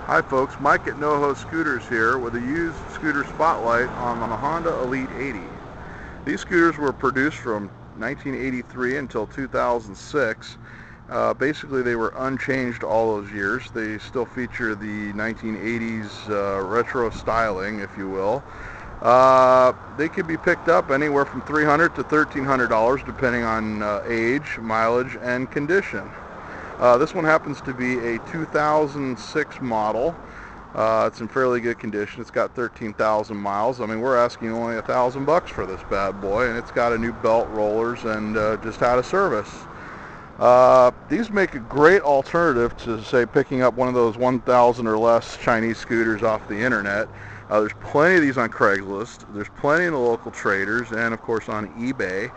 Hi folks, Mike at NoHo Scooters here with a used scooter spotlight on the Honda Elite 80. These scooters were produced from 1983 until 2006. Basically they were unchanged all those years. They still feature the 1980s retro styling, if you will. They could be picked up anywhere from $300 to $1,300 depending on age, mileage, and condition. This one happens to be a 2006 model. It's in fairly good condition. It's got 13,000 miles. I mean, we're asking only $1,000 for this bad boy, and it's got a new belt, rollers, and just had a service. These make a great alternative to, say, picking up one of those 1,000 or less Chinese scooters off the internet. There's plenty of these on Craigslist. There's plenty in the local traders, and of course on eBay.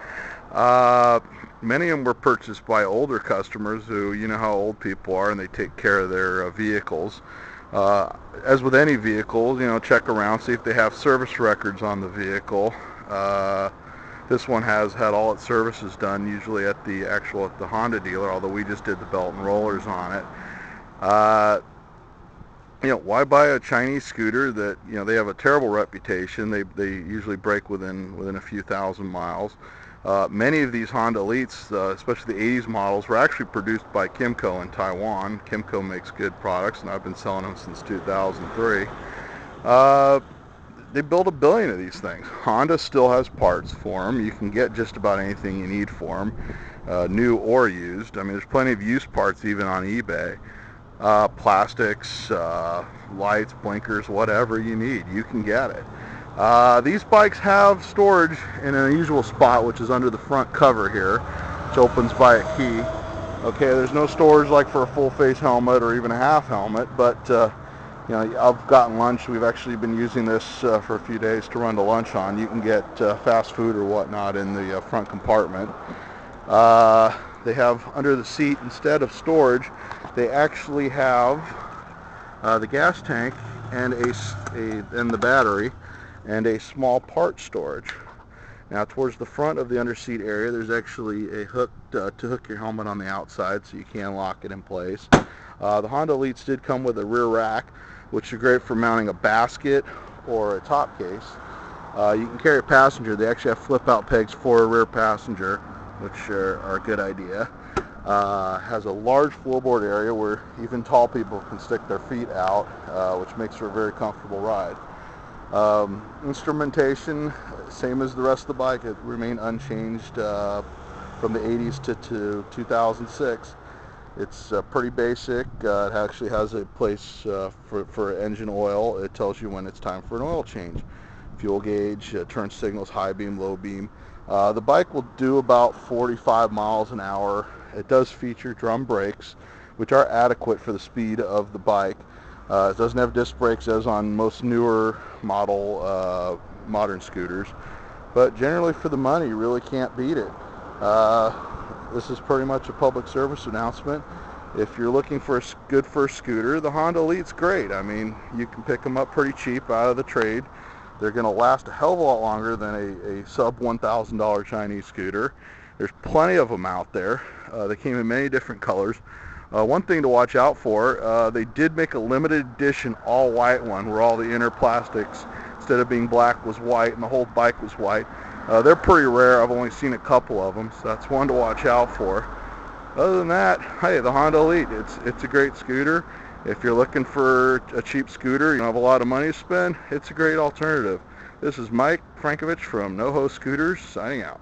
Many of them were purchased by older customers who, you know how old people are, and they take care of their vehicles. As with any vehicle, you know, check around, see if they have service records on the vehicle. This one has had all its services done, usually at the Honda dealer, although we just did the belt and rollers on it. You know, why buy a Chinese scooter that, you know, they have a terrible reputation. They usually break within a few thousand miles. Many of these Honda Elites, especially the 80s models, were actually produced by Kimco in Taiwan. Kimco makes good products, and I've been selling them since 2003. They build 1 billion of these things. Honda still has parts for them. You can get just about anything you need for them, new or used. I mean, there's plenty of used parts even on eBay. Plastics, lights, blinkers, whatever you need, you can get it. These bikes have storage in an unusual spot, which is under the front cover here, which opens by a key. Okay, there's no storage like for a full face helmet or even a half helmet, but you know, I've gotten lunch. We've actually been using this for a few days to run to lunch on. You can get fast food or whatnot in the front compartment. They have under the seat, instead of storage, they actually have the gas tank and and the battery and a small part storage. Now towards the front of the underseat area, there's actually a hook to hook your helmet on the outside, so you can lock it in place. The Honda Elites did come with a rear rack, which is great for mounting a basket or a top case. You can carry a passenger. They actually have flip-out pegs for a rear passenger, which are a good idea. Has a large floorboard area where even tall people can stick their feet out, which makes for a very comfortable ride. Instrumentation, same as the rest of the bike. It remained unchanged from the 80s to 2006. It's pretty basic. It actually has a place for engine oil. It tells you when it's time for an oil change. Fuel gauge, turn signals, high beam, low beam. The bike will do about 45 miles an hour. It does feature drum brakes, which are adequate for the speed of the bike. It doesn't have disc brakes as on most newer model modern scooters, but generally for the money, you really can't beat it. This is pretty much a public service announcement. If you're looking for a good first scooter, the Honda Elite's great. I mean, you can pick them up pretty cheap out of the trade. They're going to last a hell of a lot longer than a sub $1,000 Chinese scooter. There's plenty of them out there. They came in many different colors. One thing to watch out for, they did make a limited edition all white one where all the inner plastics, instead of being black, was white and the whole bike was white. They're pretty rare. I've only seen a couple of them, so that's one to watch out for. Other than that, hey, the Honda Elite, it's a great scooter. If you're looking for a cheap scooter, you don't have a lot of money to spend, it's a great alternative. This is Mike Frankovich from NoHo Scooters, signing out.